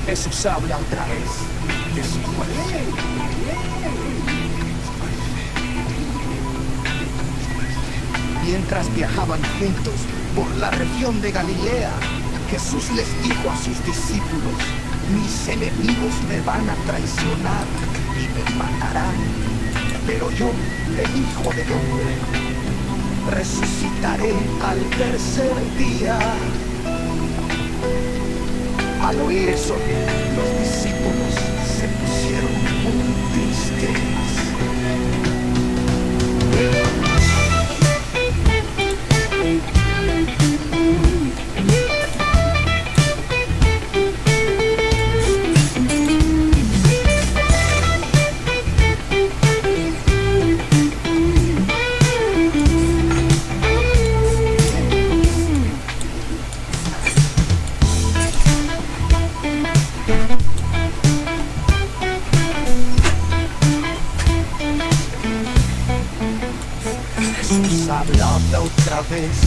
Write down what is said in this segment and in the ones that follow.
Jesús habla otra vez de su muerte. Mientras viajaban juntos por la región de Galilea, Jesús les dijo a sus discípulos: mis enemigos me van a traicionar y me matarán, pero yo, el Hijo del Hombre, resucitaré al tercer día. Al oír eso, los discípulos se pusieron muy tristes. Jesús hablaba otra vez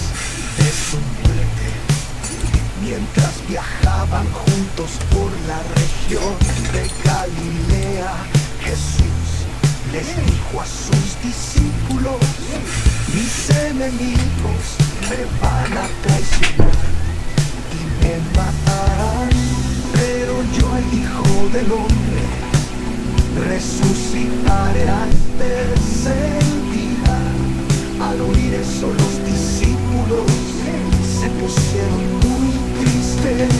de su muerte. Mientras viajaban juntos por la región de Galilea, Jesús les dijo a sus discípulos: mis enemigos me van a traicionar y me matarán, pero yo, el Hijo del Hombre, resucitaré al tercer día. Al oír eso, los discípulos se pusieron muy tristes.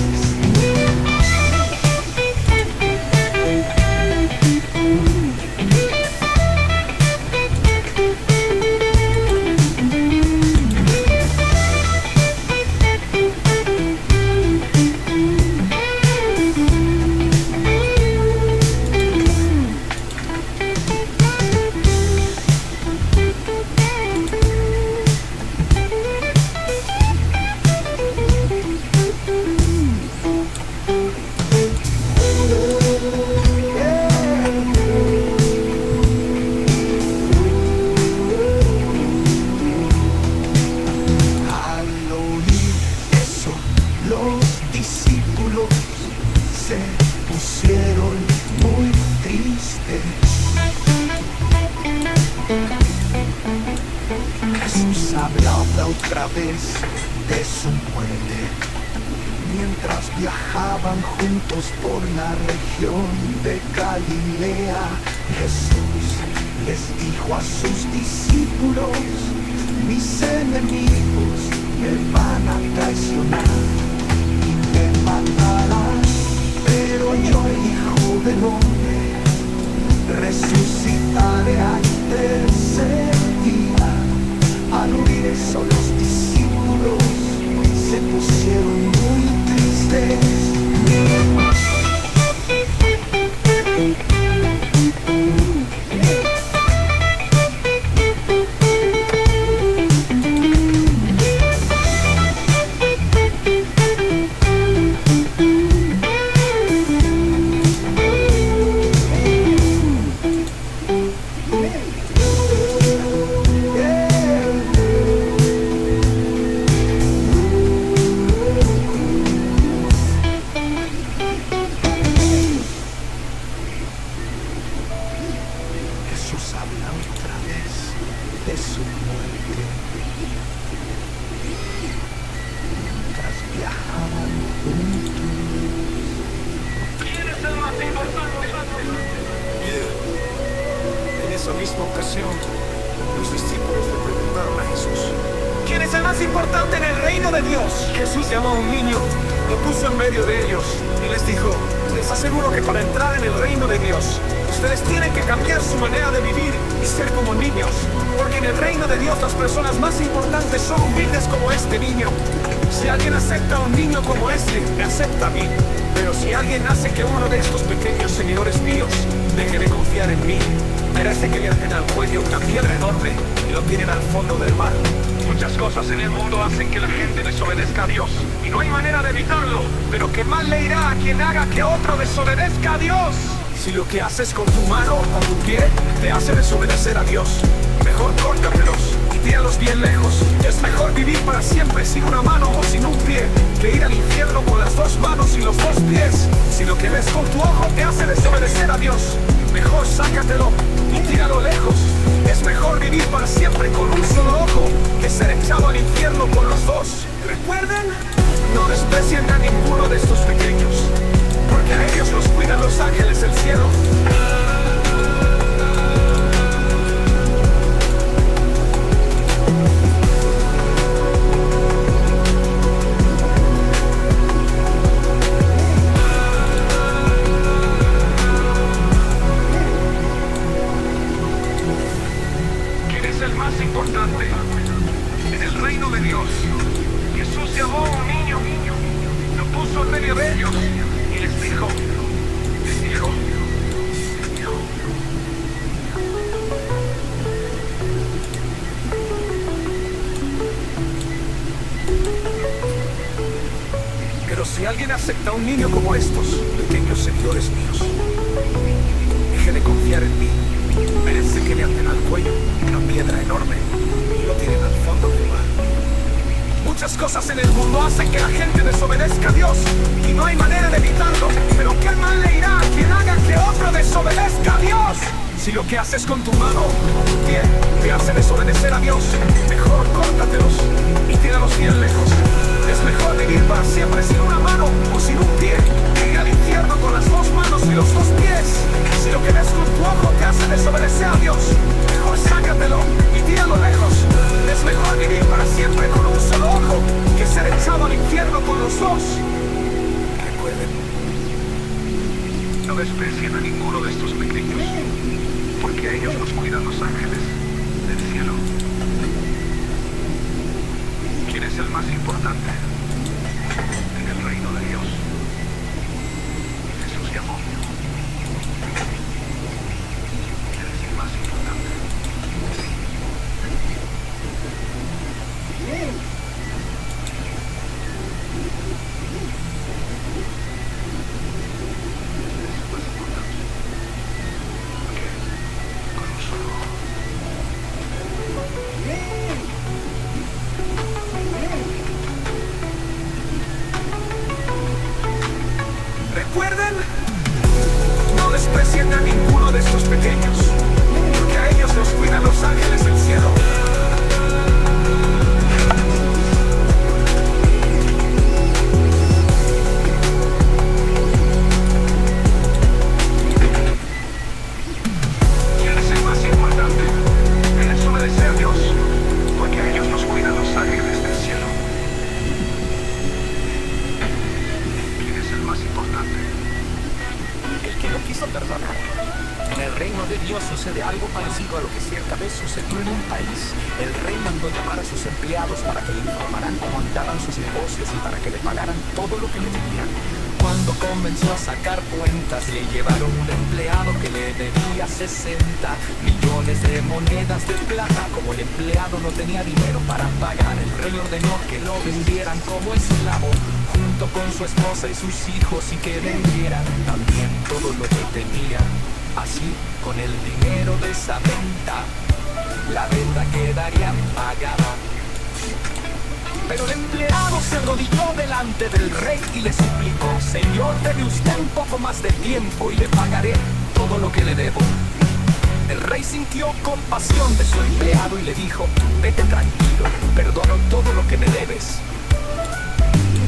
Los discípulos se pusieron muy tristes. Jesús hablaba otra vez de su muerte. Mientras viajaban juntos por la región de Galilea, Jesús les dijo a sus discípulos: mis enemigos me van a traicionar y me matarán, pero yo, el Hijo del Hombre, resucitaré al tercer día. Al oír eso, los discípulos se pusieron muy tristes. Jesús habla otra vez de su muerte. Mientras viajaban juntos. ¿Quién es el más importante? En esa misma ocasión, los discípulos le preguntaron a Jesús: ¿quién es el más importante en el reino de Dios? Jesús llamó a un niño, lo puso en medio de ellos y les dijo: les aseguro que para entrar en el reino de Dios, ustedes tienen que cambiar su manera de vivir y ser como niños, porque en el reino de Dios las personas más importantes son humildes como este niño. Si alguien acepta a un niño como este, me acepta a mí. Pero si alguien hace que uno de estos pequeños seguidores míos deje de confiar en mí, merece que le aten al cuello una piedra enorme y lo tiren al fondo del mar. Muchas cosas en el mundo hacen que la gente desobedezca a Dios, y no hay manera de evitarlo, pero qué mal le irá a quien haga que otro desobedezca a Dios. Si lo que haces con tu mano o tu pie te hace desobedecer a Dios, mejor córtatelos y tíralos bien lejos. Es mejor vivir para siempre sin una mano o sin un pie, que ir al infierno con las dos manos y los dos pies. Si lo que ves con tu ojo te hace desobedecer a Dios, mejor sácatelo y tíralo lejos. Es mejor vivir para siempre con un solo ojo, que ser echado al infierno con los dos. Recuerden, no desprecien a ninguno de estos pequeños, porque a ellos los cuidan los ángeles del cielo. ¿Quién es el más importante en el reino de Dios? Jesús llamó a un niño, lo puso en medio de ellos y les dijo, pero si alguien acepta a un niño como estos, pequeños seguidores míos, deje de confiar en mí. Merece que le aten al cuello una piedra enorme y lo tiren al fondo del mar. Muchas cosas en el mundo hacen que la gente desobedezca a Dios y no hay manera de evitarlo. Pero qué mal le irá a quien haga que otro desobedezca a Dios. Si lo que haces con tu mano o tu pie te hace desobedecer a Dios, mejor córtatelos y tíralos bien lejos. Es mejor vivir para siempre sin una mano o sin un pie, que ir al infierno con las dos manos y los dos pies. Si lo que ves con tu ojo te hace desobedecer a Dios, mejor sácatelo y tíralo lejos. Es mejor vivir para siempre con un solo ojo, que ser echado al infierno con los dos. Recuerden, no desprecien a ninguno de estos pequeños, porque a ellos los cuidan los ángeles del cielo. ¿Quién es el más importante en el reino de Dios? Jesús llamó. ¿Quién es el más importante? Recuerden, no desprecien a ninguno de estos pequeños, porque a ellos los cuidan los ángeles del cielo. ¿Quién es el más importante en desobedecer a Dios? Porque a ellos los cuidan los ángeles del cielo. Más importante, el que no quiso perdonar. En el reino de Dios sucede algo parecido a lo que cierta vez sucedió en un país. El rey mandó llamar a sus empleados para que le informaran cómo andaban sus negocios y para que le pagaran todo lo que le debían. Cuando comenzó a sacar cuentas, le llevaron un empleado que le debía 60 millones de monedas de plata. Como el empleado no tenía dinero para pagar, el rey ordenó que lo vendieran como esclavo, junto con su esposa y sus hijos, y que vendieran también todo lo que tenían. Así, con el dinero de esa venta, la deuda quedaría pagada. Pero el empleado se arrodilló delante del rey y le suplicó: Señor, deme usted un poco más de tiempo y le pagaré todo lo que le debo. El rey sintió compasión de su empleado y le dijo: vete tranquilo, perdono todo lo que me debes.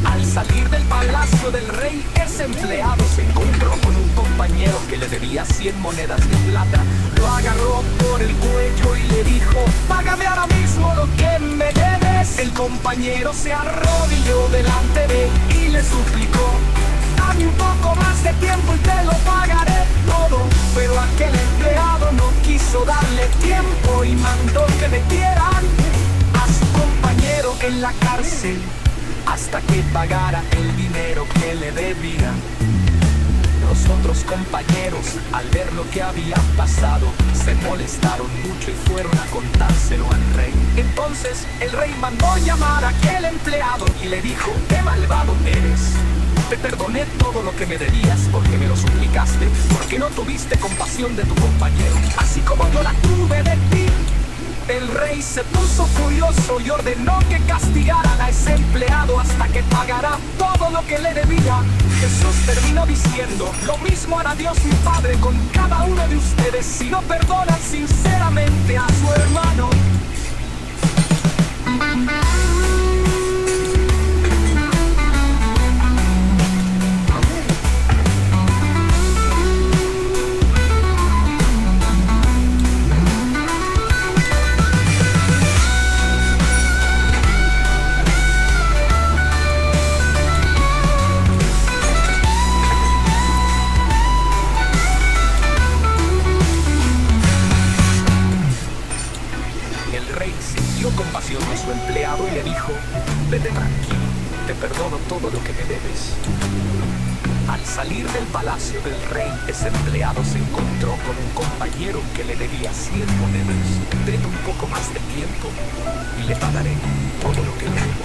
Al salir del palacio del rey, ese empleado se encontró con un compañero que le debía 100 monedas de plata. Lo agarró por el cuello y le dijo: págame ahora mismo lo que me debes. El compañero se arrodilló delante de él y le suplicó: dame un poco más de tiempo y te lo pagaré todo. Pero aquel empleado no quiso darle tiempo y mandó que metieran a su compañero en la cárcel hasta que pagara el dinero que le debía. Los otros compañeros, al ver lo que había pasado, se molestaron mucho y fueron a contárselo al rey. Entonces el rey mandó llamar a aquel empleado y le dijo: ¡qué malvado eres! Te perdoné todo lo que me debías porque me lo suplicaste, porque no tuviste compasión de tu compañero, así como yo la tuve de ti. El rey se puso furioso y ordenó que castigaran a ese empleado hasta que pagara todo lo que le debía. Jesús terminó diciendo: lo mismo hará Dios mi Padre con cada uno de ustedes si no perdonan sinceramente a su hermano. Compasión de su empleado y le dijo: vete tranquilo, te perdono todo lo que me debes. Al salir del palacio del rey, ese empleado se encontró con un compañero que le debía 100 monedas. Deme un poco más de tiempo y le pagaré todo lo que le debo.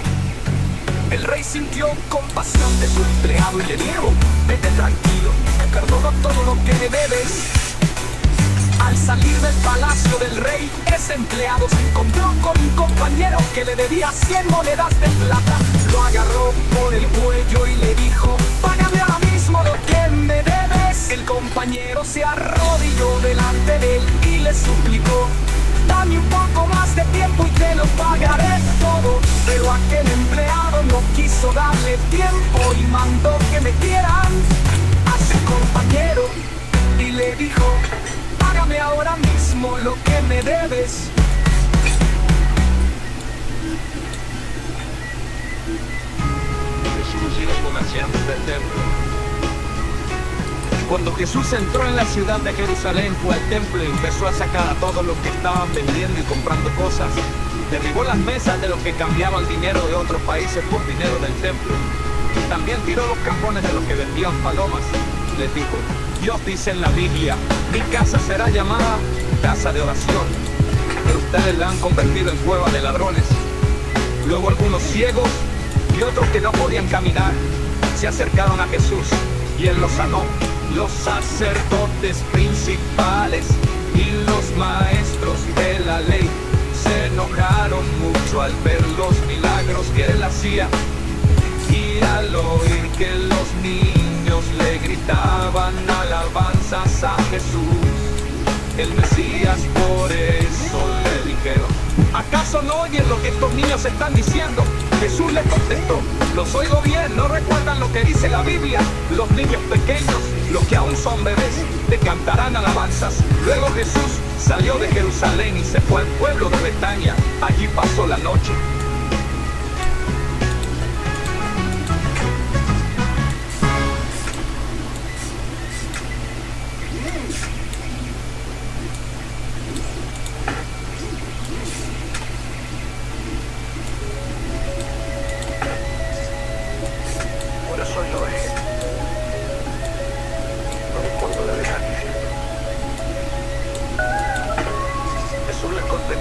El rey sintió compasión de su empleado y le dijo: vete tranquilo, te perdono todo lo que me debes. Al salir del palacio del rey, ese empleado se encontró con un compañero que le debía 100 monedas de plata. Lo agarró por el cuello y le dijo: págame ahora mismo lo que me debes. El compañero se arrodilló delante de él y le suplicó: dame un poco más de tiempo y te lo pagaré todo. Pero aquel empleado no quiso darle tiempo y mandó que metieran a su compañero y le dijo: págame ahora mismo lo que me debes. Jesús y los comerciantes del templo. Cuando Jesús entró en la ciudad de Jerusalén, fue al templo y empezó a sacar a todos los que estaban vendiendo y comprando cosas. Derribó las mesas de los que cambiaban dinero de otros países por dinero del templo. También tiró los cajones de los que vendían palomas. Les dijo: Dios dice en la Biblia: mi casa será llamada casa de oración, pero ustedes la han convertido en cueva de ladrones. Luego algunos ciegos y otros que no podían caminar se acercaron a Jesús y él los sanó. Los sacerdotes principales y los maestros de la ley se enojaron mucho al ver los milagros que él hacía y al oír que los niños le gritaban alabanzas a Jesús, el Mesías. Por eso le dijeron: ¿acaso no oyen lo que estos niños están diciendo? Jesús les contestó: los oigo bien, ¿no recuerdan lo que dice la Biblia? Los niños pequeños, los que aún son bebés, te cantarán alabanzas. Luego Jesús salió de Jerusalén y se fue al pueblo de Betania. Allí pasó la noche.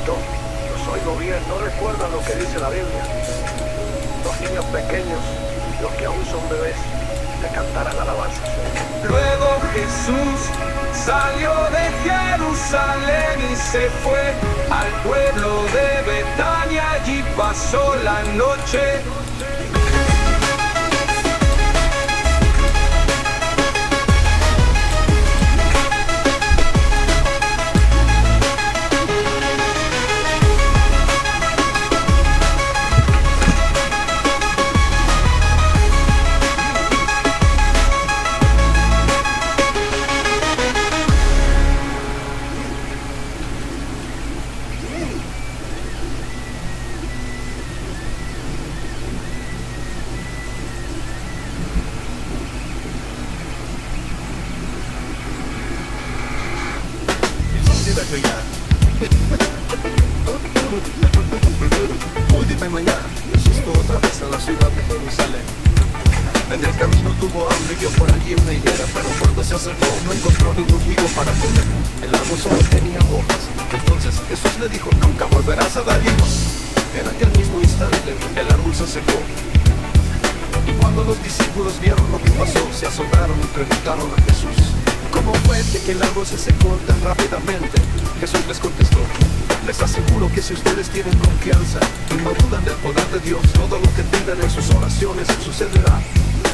Los oigo bien, no recuerdan lo que dice la Biblia. Los niños pequeños, los que aún son bebés, te cantarán alabanzas. Luego Jesús salió de Jerusalén y se fue al pueblo de Betania. Allí pasó la noche. Última mañana, Jesús estuvo otra vez en la ciudad de Jerusalén. En el camino tuvo hambre y vio por allí una higuera, pero cuando se acercó no encontró ningún higo para comer. El árbol solo tenía hojas. Entonces Jesús le dijo: nunca volverás a dar higos. En aquel mismo instante el árbol se secó. Y cuando los discípulos vieron lo que pasó, se asombraron y preguntaron a Jesús: ¿Cómo fue que el árbol se secó tan rápidamente? Jesús les contestó: les aseguro que si ustedes tienen confianza y no dudan del poder de Dios, todo lo que pidan en sus oraciones sucederá.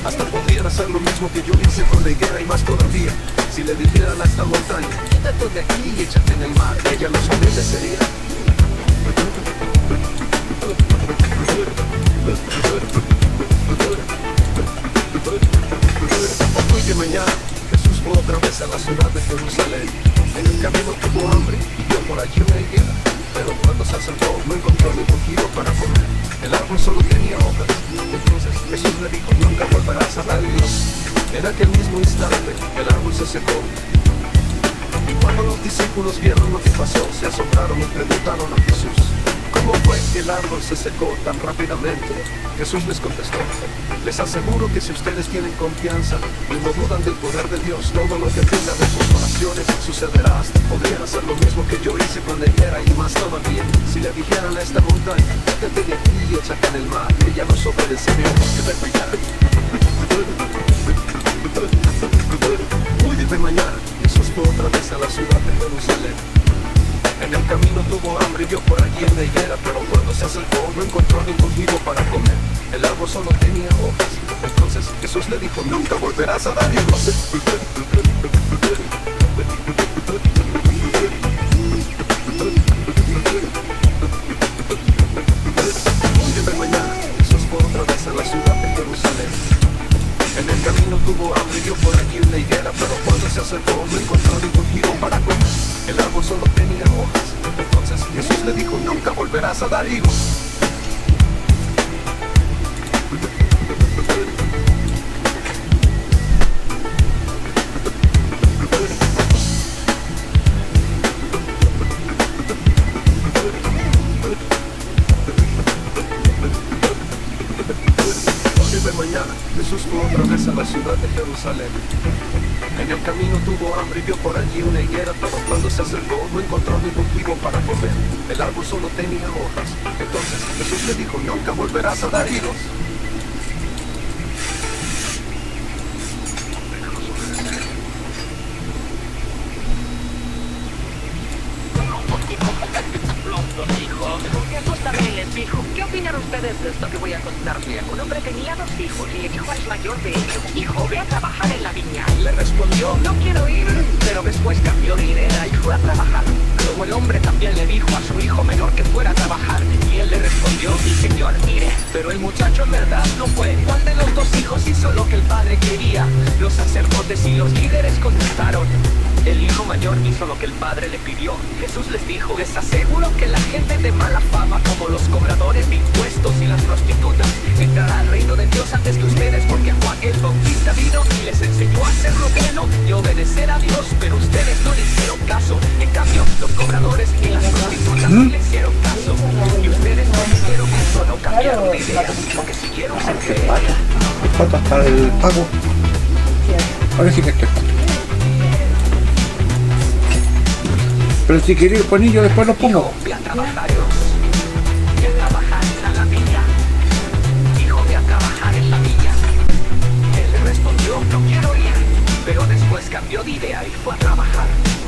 Hasta podrían hacer lo mismo que yo hice con la higuera y más todavía. Si le dijeran a esta montaña: quítate de aquí y échate en el mar, ella los obedecería. Hoy de mañana Jesús fue otra vez a la ciudad de Jerusalén. En el camino tuvo hambre y vio por allí una higuera, pero cuando se acercó no encontró ningún giro para comer. El árbol solo tenía hojas. Entonces Jesús le dijo: nunca volverás a dar higos. En aquel mismo instante el árbol se secó. Y cuando los discípulos vieron lo que pasó, se asombraron y preguntaron a Jesús: ¿cómo fue que el árbol se secó tan rápidamente? Jesús les contestó: les aseguro que si ustedes tienen confianza y no dudan del poder de Dios, todo lo que pidan en sus oraciones sucederá. Hasta podrían hacer lo mismo que yo hice con la higuera y más todavía. Si le dijeran a esta montaña: quítate de aquí y échate en el mar, ella nos obedecería. Muy de mañana Jesús fue otra vez a la ciudad de Jerusalén. En el camino tuvo hambre y vio por allí una higuera, pero cuando se acercó no encontró ningún higo para comer. El árbol solo tenía hojas. Entonces Jesús le dijo: nunca volverás a dar higos. Muy de mañana Jesús fue otra vez a la ciudad de Jerusalén. En el camino tuvo hambre y vio por allí una higuera, pero cuando se acercó no encontró ningún higo para comer. El árbol solo tenía hojas. Entonces Jesús le dijo: nunca volverás a dar higos. De mañana Jesús fue otra vez a la ciudad de Jerusalén. En el camino tuvo hambre y vio por allí una higuera, pero cuando se acercó no encontró ningún higo para comer. El árbol solo tenía hojas. Entonces Jesús le dijo: nunca volverás a dar higos. Jesús también les dijo: ¿qué opinan ustedes de esto que voy a contarles? Un hombre tenía 2 hijos y le dijo al mayor de ellos: hijo, ve a trabajar en la viña. Y le respondió: no quiero ir. Pero después cambió de idea y fue a trabajar. Luego el hombre también le dijo a su hijo menor que fuera a trabajar. Y él le respondió: sí señor, iré. Pero el muchacho en verdad no fue. ¿Cuál de los 2 hijos hizo lo que el padre quería? Los sacerdotes y los líderes contestaron: el hijo mayor hizo lo que el padre le pidió. Jesús les dijo: les aseguro que la gente de mala fama, como los cobradores de impuestos y las prostitutas, entrará al reino de Dios antes que ustedes, porque Juan el Bautista vino y les enseñó a hacer lo bueno y obedecer a Dios, pero ustedes no le hicieron caso. En cambio, los cobradores y las prostitutas sí le hicieron caso. Y ustedes no hicieron eso, no cambiaron de idea, sino que siguieron sin creer. ¿Cuánto está el pago? Parece que este. Pero si queréis poner, yo después lo pongo. Ve a trabajar, ve a trabajar en la viña. Hijo, ve a trabajar en la viña. Él le respondió: no quiero ir. Pero después cambió de idea y fue a trabajar.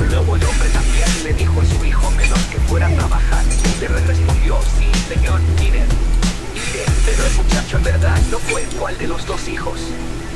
Luego el hombre también le dijo a su hijo menor que fuera a trabajar. Y le respondió: sí señor, iré. Pero el muchacho en verdad no fue. ¿Cuál de los 2 hijos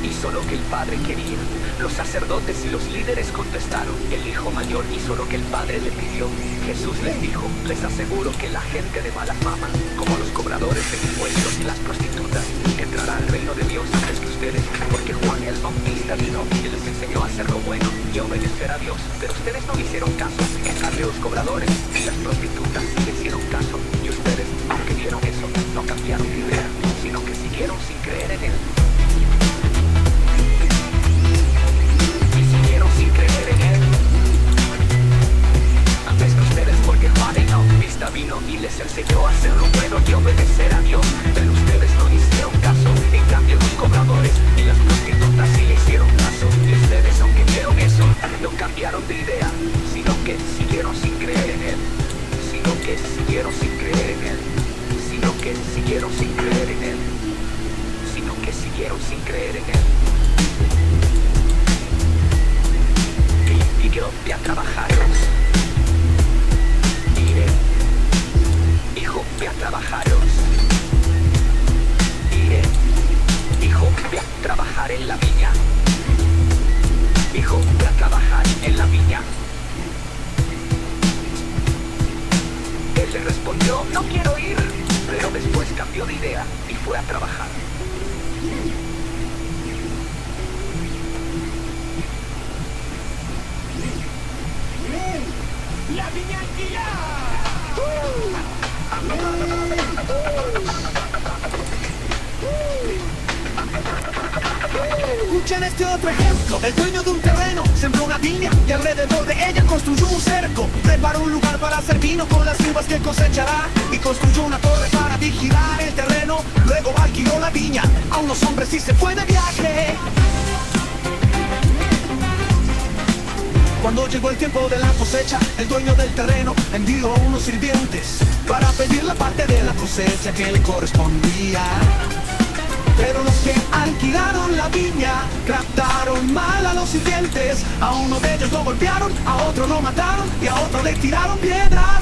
hizo lo que el padre quería? Los sacerdotes y los líderes contestaron: el hijo mayor hizo lo que el padre le pidió. Jesús les dijo: les aseguro que la gente de mala fama, como los cobradores de impuestos y las prostitutas, entrará al reino de Dios antes que ustedes, porque Juan el Bautista vino y les enseñó a hacer lo bueno y a obedecer a Dios, pero ustedes no le hicieron caso. En cambio, los cobradores y las prostitutas sí le hicieron caso, y ustedes, aunque vieron eso, no cambiaron de idea, sino que siguieron sin creer en él. Sin creer en él. Antes que ustedes, porque Juan el Bautista vino y les enseñó a hacer lo bueno y obedecer a Dios, pero ustedes no hicieron caso. En cambio, los cobradores y las prostitutas sí le hicieron caso, y ustedes, aunque vieron eso, no cambiaron de idea, sino que siguieron sin creer en él, sino que siguieron sin creer en él, sino que siguieron sin creer en él, sino que siguieron sin creer en él. idea y fue a trabajar. ¡La viña alquilada! Escuchen este otro ejemplo. El dueño de un terreno sembró una viña y alrededor de ella construyó un cerco. Preparó un lugar para hacer vino con las uvas que cosechará y construyó una torre para vigilar el terreno. Luego alquiló la viña a unos hombres y se fue de viaje. Cuando llegó el tiempo de la cosecha, el dueño del terreno envió a unos sirvientes para pedir la parte de la cosecha que le correspondía. Pero los que alquilaron la viña trataron mal a los sirvientes. A uno de ellos lo golpearon, a otro lo mataron y a otro le tiraron piedras.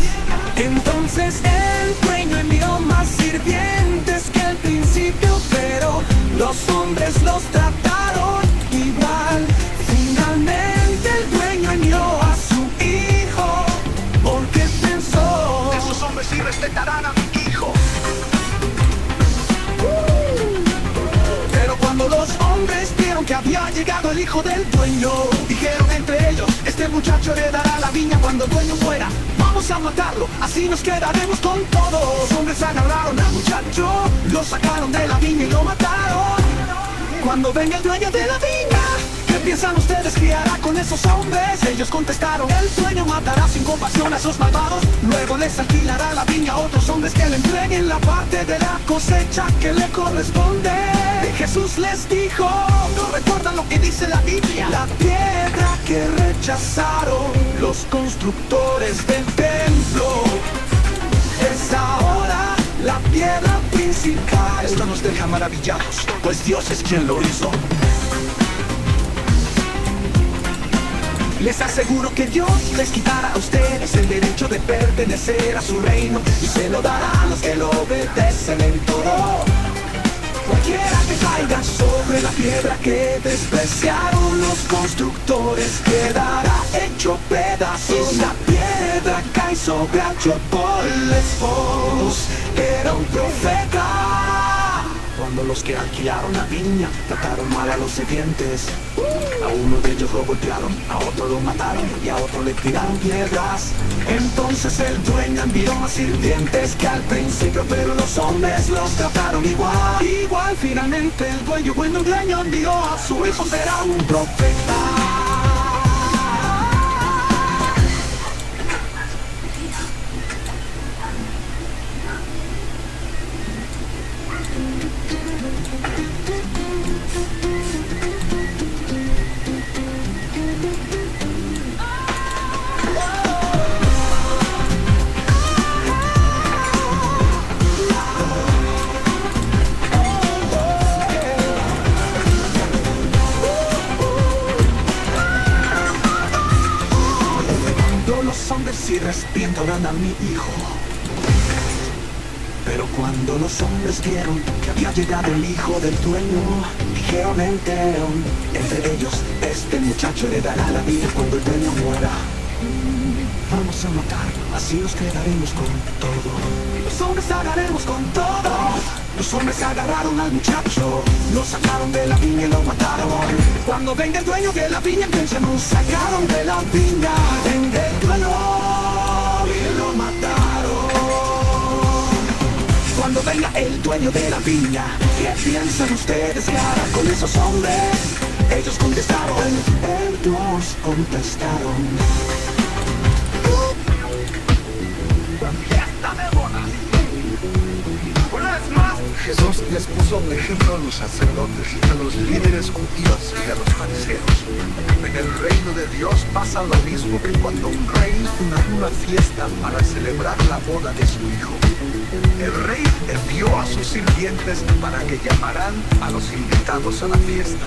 Entonces el dueño envió más sirvientes que al principio, pero los hombres los trataron igual. Finalmente el dueño envió a su hijo porque pensó: esos hombres sí respetarán a mi hijo. Pero cuando los hombres vieron que había llegado el hijo del dueño, dijeron entre ellos: este muchacho heredará la viña cuando el dueño muera. Vamos a matarlo, así nos quedaremos con todo. Los hombres agarraron al muchacho, lo sacaron de la viña y lo mataron. Cuando venga el dueño de la viña, ¿qué piensan ustedes que hará con esos hombres? Ellos contestaron: el dueño matará sin compasión a esos malvados. Luego les alquilará la viña a otros hombres que le entreguen la parte de la cosecha que le corresponde. Y Jesús les dijo: ¿no recuerdan lo que dice la Biblia? La piedra que rechazaron los constructores del templo es ahora la piedra principal. Esto nos deja maravillados, pues Dios es quien lo hizo. Les aseguro que Dios les quitará a ustedes el derecho de pertenecer a su reino y se lo dará a los que lo obedecen en todo. Cualquiera que caiga sobre la piedra que despreciaron los constructores quedará hecho pedazos. Y la piedra cae sobre Achopoles, era un profeta. Cuando los que alquilaron la viña trataron mal a los sirvientes, a uno de ellos lo golpearon, a otro lo mataron y a otro le tiraron piedras. Entonces el dueño envió más sirvientes que al principio, pero los hombres los trataron igual. Igual finalmente el dueño envió a su hijo, será un profeta. Los hombres sí respetarán a mi hijo. Pero cuando los hombres vieron que había llegado el hijo del dueño, dijeron entre ellos: este muchacho heredará la vida cuando el dueño muera. Vamos a matarlo, así nos quedaremos con todo. Los hombres agarraremos con todo. Los hombres agarraron al muchacho, lo sacaron de la viña y lo mataron. Cuando venga el dueño de la viña, pensemos: sacaron de la viña, venga el dueño y lo mataron. Cuando venga el dueño de la viña, ¿qué piensan ustedes que hará con esos hombres? Ellos contestaron, ellos contestaron: Jesús les puso un ejemplo a los sacerdotes, a los líderes judíos y a los fariseos. En el reino de Dios pasa lo mismo que cuando un rey da una fiesta para celebrar la boda de su hijo. El rey envió a sus sirvientes para que llamaran a los invitados a la fiesta,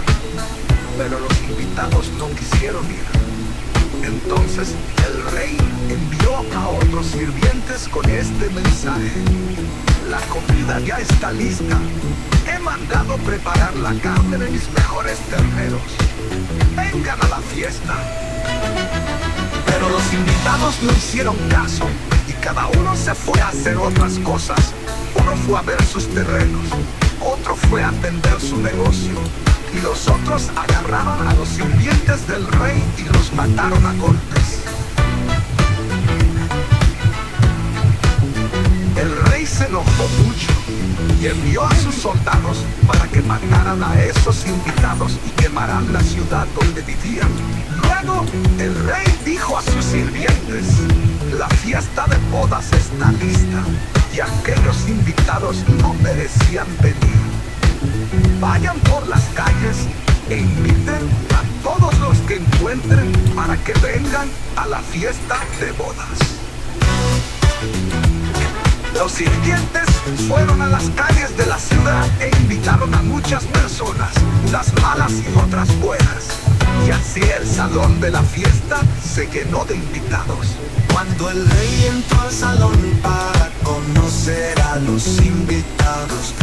pero los invitados no quisieron ir. Entonces el rey envió a otros sirvientes con este mensaje: la comida ya está lista. He mandado preparar la carne de mis mejores terneros. Vengan a la fiesta. Pero los invitados no hicieron caso y cada uno se fue a hacer otras cosas. Uno fue a ver sus terrenos, otro fue a atender su negocio, y los otros agarraron a los sirvientes del rey y los mataron a golpes. El rey se enojó mucho y envió a sus soldados para que mataran a esos invitados y quemaran la ciudad donde vivían. Luego, el rey dijo a sus sirvientes: la fiesta de bodas está lista y aquellos invitados no merecían venir. Vayan por las calles e inviten a todos los que encuentren para que vengan a la fiesta de bodas. Los sirvientes fueron a las calles de la ciudad e invitaron a muchas personas, unas malas y otras buenas. Y así el salón de la fiesta se llenó de invitados. Cuando el rey entró al salón para conocer a los invitados,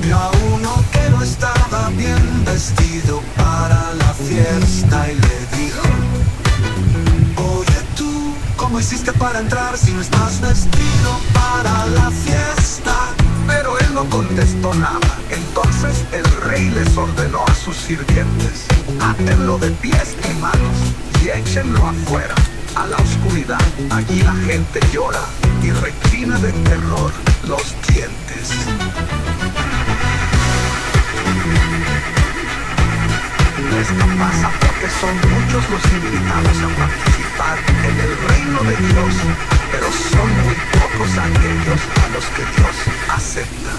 vio a uno que no estaba bien vestido para la fiesta y le dijo: oye tú, ¿cómo hiciste para entrar si no estás vestido para la fiesta? Pero él no contestó nada. Entonces el rey les ordenó a sus sirvientes: átenlo de pies y manos y échenlo afuera, a la oscuridad. Allí la gente llora y rechina de terror los dientes. Esto pasa porque son muchos los invitados a participar en el reino de Dios, pero son muy pocos aquellos a los que Dios acepta.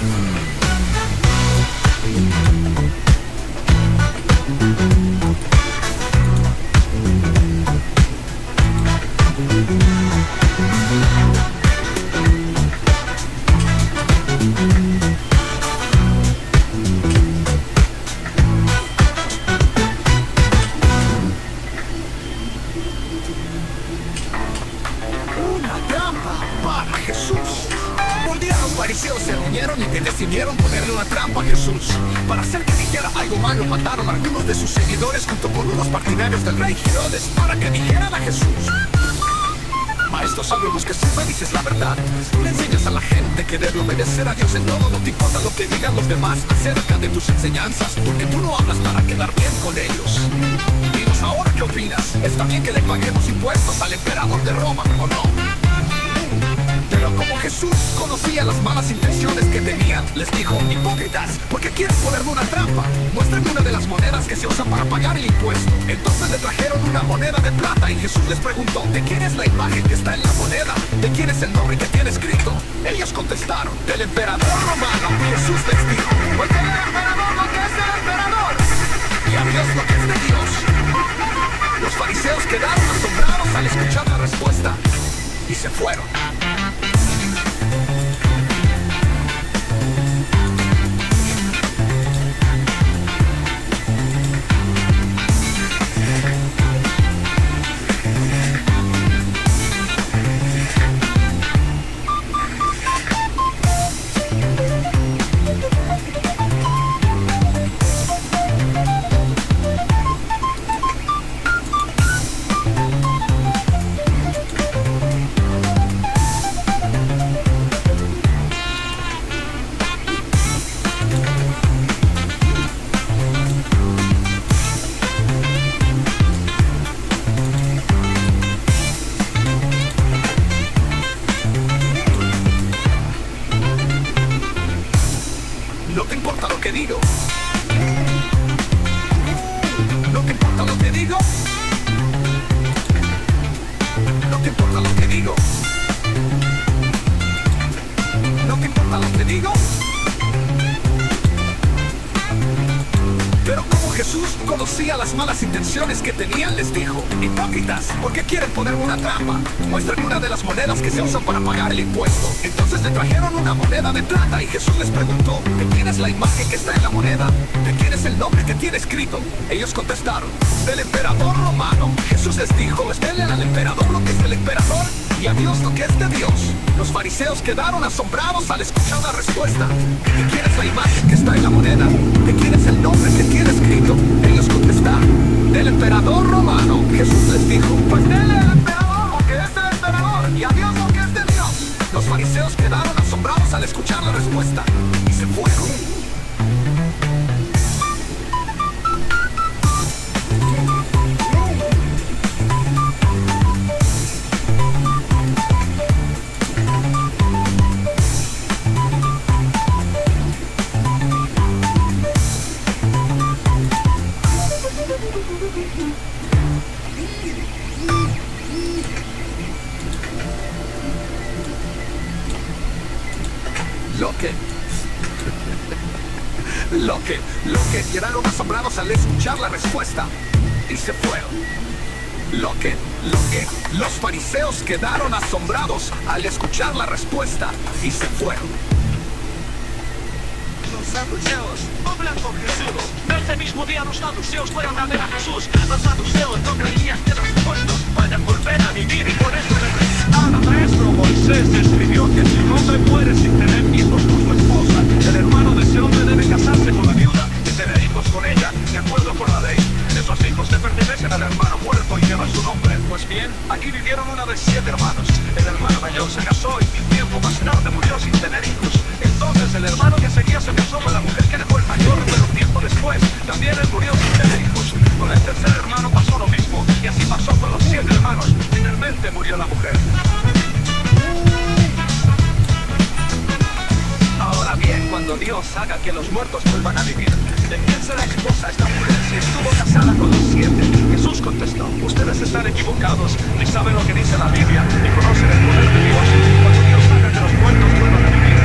Para Jesús. Un día los fariseos se reunieron y decidieron ponerle una trampa a Jesús. Para hacer que dijera algo malo, mataron a algunos de sus seguidores junto con unos partidarios del rey Herodes para que dijeran a Jesús: maestro, sabemos que siempre dices la verdad. Le enseñas a la gente que debe obedecer a Dios en todo, no te importa lo que digan los demás acerca de tus enseñanzas, porque tú no hablas para quedar bien con ellos. Dinos ahora qué opinas. ¿Está bien que le paguemos impuestos al emperador de Roma o no? Pero como Jesús conocía las malas intenciones que tenían, les dijo: hipócritas, ¿por qué quieren ponerme una trampa? Muéstrenme una de las monedas que se usan para pagar el impuesto. Entonces le trajeron una moneda de plata y Jesús les preguntó: ¿de quién es la imagen que está en la moneda? ¿De quién es el nombre que tiene escrito? Ellos contestaron: del emperador romano. Jesús les dijo: pues del emperador lo que es el emperador, y a Dios lo que es de Dios. Los fariseos quedaron asombrados al escuchar la respuesta y se fueron. ¿No te importa lo que digo? ¿No te importa lo que digo? ¿No te importa lo que digo? ¿No te importa lo que digo? Pero como Jesús conocía las malas intenciones que tenían, les dijo: hipócritas, ¿por qué quieren ponerme una trampa? Muéstrenme una de las monedas que se usan para pagar el impuesto. Entonces le trajeron una moneda de plata y Jesús les preguntó: ¿de quién es la imagen que está en la moneda? ¿De quién es el nombre que tiene escrito? Ellos contestaron: del emperador romano. Jesús les dijo: pues denle al emperador lo que es del emperador y a Dios lo que es de Dios. Los fariseos quedaron asombrados al escuchar la respuesta: ¿de quién es la imagen que está en la moneda? ¿De quién es el nombre que tiene escrito? Ellos contestaron: del emperador romano. Jesús les dijo: pues denle al emperador lo que es del emperador y a Dios lo quedaron asombrados al escuchar la respuesta y se fueron. Los fariseos quedaron asombrados al escuchar la respuesta y se fueron. Los saduceos hablan con Jesús. Ese mismo día los saduceos fueron a ver a Jesús. Los saduceos no creían que los muertos pueden volver a vivir y por eso el maestro Moisés escribió que si un hombre muere sin tener hijos con su esposa, el hermano de ese hombre debe casarse con la viuda y tener hijos con ella, de acuerdo con la ley. Esos hijos le pertenecen al hermano muerto y llevan su nombre. Pues bien, aquí vivieron una de 7 hermanos. El hermano mayor se casó y un tiempo más tarde murió sin tener hijos. Entonces el hermano que seguía se casó con la mujer que dejó el mayor, pero un tiempo después también él murió sin tener hijos. Con el tercer hermano pasó lo mismo y así pasó con los 7 hermanos. Finalmente murió la mujer. Ahora bien, cuando Dios haga que los muertos vuelvan a vivir, ¿de quién será esposa esta mujer si estuvo casada con los 7? Jesús contestó: ustedes están equivocados, ni saben lo que dice la Biblia, ni conocen el poder de Dios. Cuando Dios haga que los muertos vuelvan a vivir,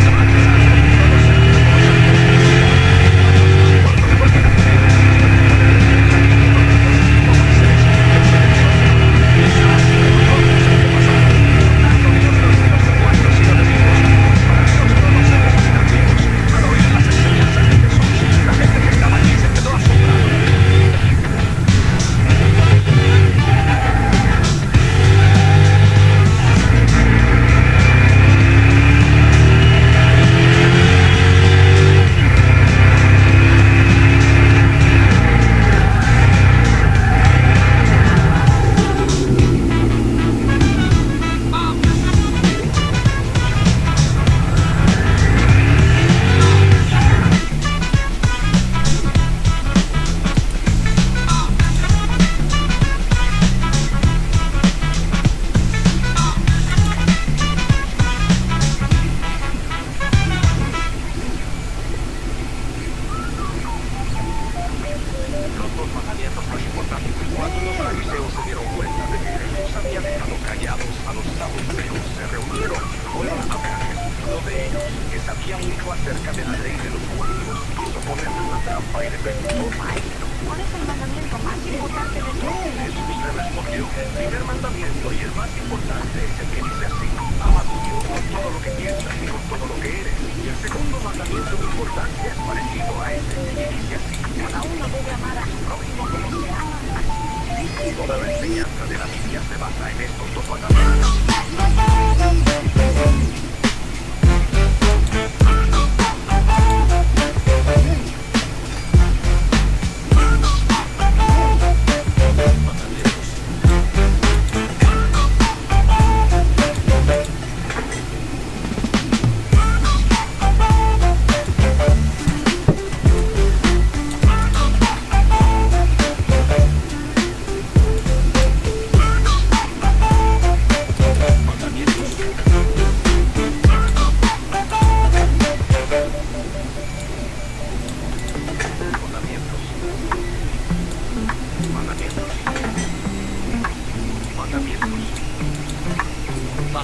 se van a casar con los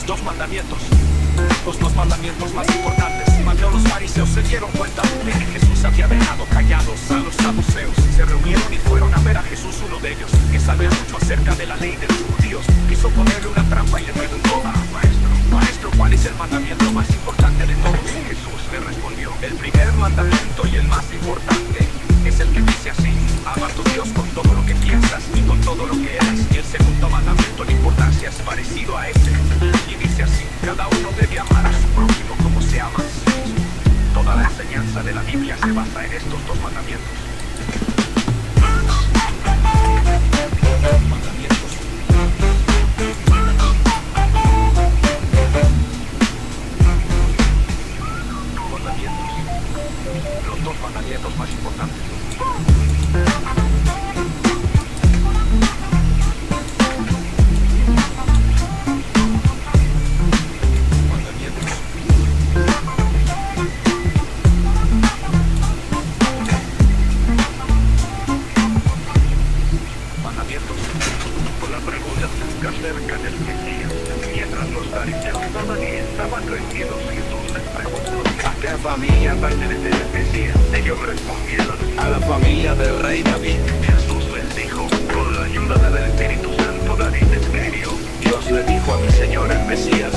2 mandamientos. Los 2 mandamientos más importantes. Cuando los fariseos se dieron cuenta de que Jesús había dejado callados a los saduceos, se reunieron y fueron a ver a Jesús. Uno de ellos, que sabía mucho acerca de la ley de los judíos, quiso ponerle una trampa y le preguntó: Maestro, ¿cuál es el mandamiento más importante de todos? Jesús le respondió: el primer mandamiento y el más importante es el que dice así: ama a tu Dios con todo lo que piensas y con todo lo que eres. Y el segundo mandamiento, la importancia es parecido a este, y dice así: cada uno debe amar a su prójimo como se ama a sí mismo. Toda la enseñanza de la Biblia se basa en estos 2 mandamientos. Los 2 mandamientos más importantes. Acerca del Mesías, mientras los fariseos estaban reunidos, Jesús les preguntó: familia pertenece al Mesías? Ellos respondieron: a la familia del rey David. Jesús les dijo: con la ayuda del Espíritu Santo David escribió: Dios le dijo a mi Señor el Mesías: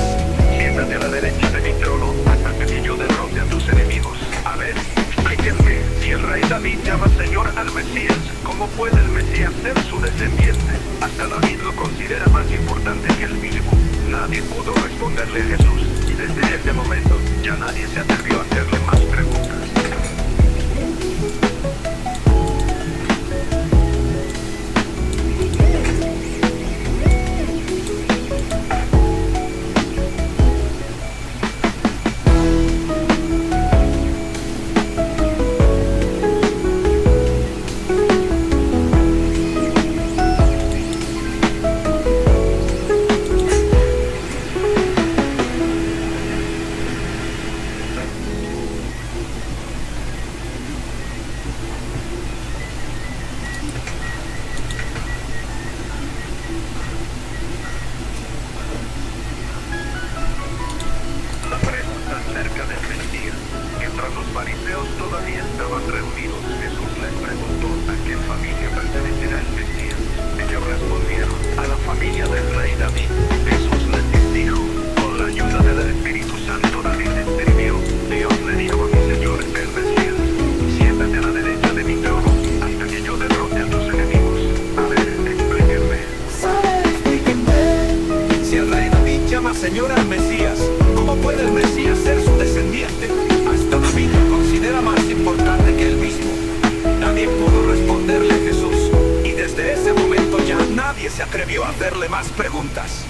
siéntate a la derecha de mi trono hasta que yo derrote a tus enemigos. A ver, explíquenme, si el rey David llama Señor al Mesías, ¿cómo puede el Mesías ser su descendiente? Hasta David lo considera más importante que él mismo. Nadie pudo responderle a Jesús, y desde ese momento ya nadie se atrevió a hacerle más preguntas. Los fariseos todavía estaban reunidos. Jesús les preguntó: ¿a qué familia pertenecerá el Mesías? Ellos respondieron: a la familia del rey David. Jesús les dijo: con la ayuda del Espíritu Santo David escribió: Dios le dijo a mi Señor el Mesías: siéntate a la derecha de mi trono hasta que yo derrote a tus enemigos. A ver, explíquenme. Si el rey David llama Señor al Mesías, ¿cómo puede el Mesías ser su descendiente? Hasta David lo considera más importante que él mismo. Nadie pudo responderle a Jesús, y desde ese momento ya nadie se atrevió a hacerle más preguntas.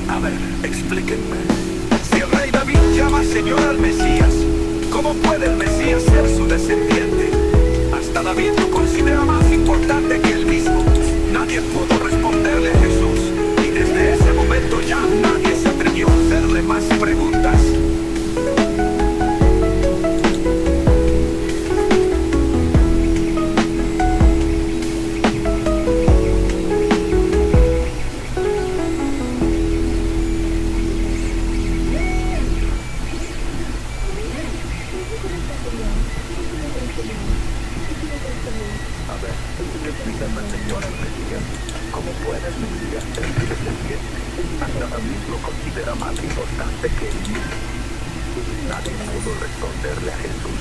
A ver, explíquenme. Si el rey David llama Señor al Mesías, ¿cómo puede el Mesías ser su descendiente? Hasta David lo considera más importante que él mismo. Nadie pudo responderle a Jesús, y desde ese momento ya nadie se atrevió a hacerle más preguntas. A ver, explícame, Señor, el Mesías. ¿Cómo puede el Mesías ser su descendiente? Hasta David lo considera más importante que él mismo. Nadie pudo responderle a Jesús,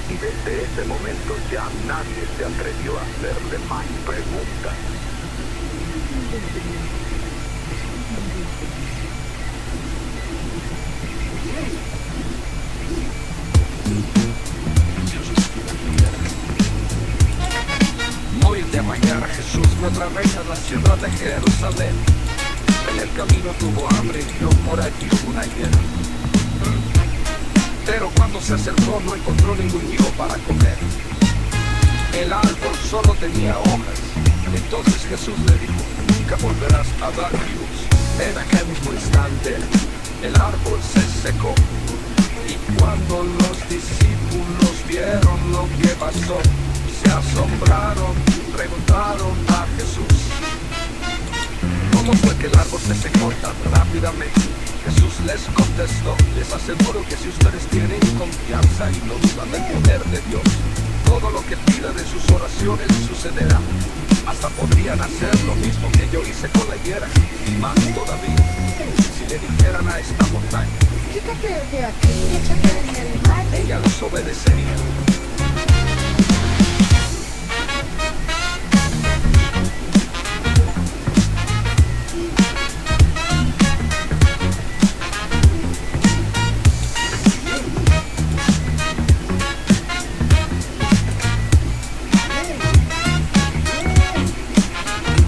y desde ese momento ya nadie se atrevió a hacerle más preguntas. Muy de mañana Jesús fue otra vez a la ciudad de Jerusalén. En el camino tuvo hambre y vio por allí una higuera. Pero cuando se acercó no encontró ningún higo para comer. El árbol solo tenía hojas. Entonces Jesús le dijo: nunca volverás a dar higos. En aquel mismo instante el árbol se secó. Y cuando los discípulos vieron lo que pasó, se asombraron, preguntaron a Jesús: ¿cómo fue que el árbol se secó tan rápidamente? Jesús les contestó: les aseguro que si ustedes tienen confianza y no dudan del poder de Dios, todo lo que pidan en sus oraciones sucederá. Hasta podrían hacer lo mismo que yo hice con la higuera, y más todavía, si le dijeran a esta montaña: quítate de aquí, échate en el mar. Ella los obedecería.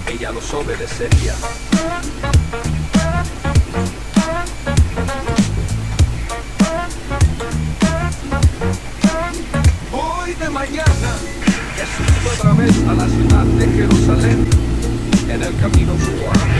Ella los obedecería. Hoy de mañana Jesús fue otra vez a la ciudad de Jerusalén. En el camino tuvo hambre.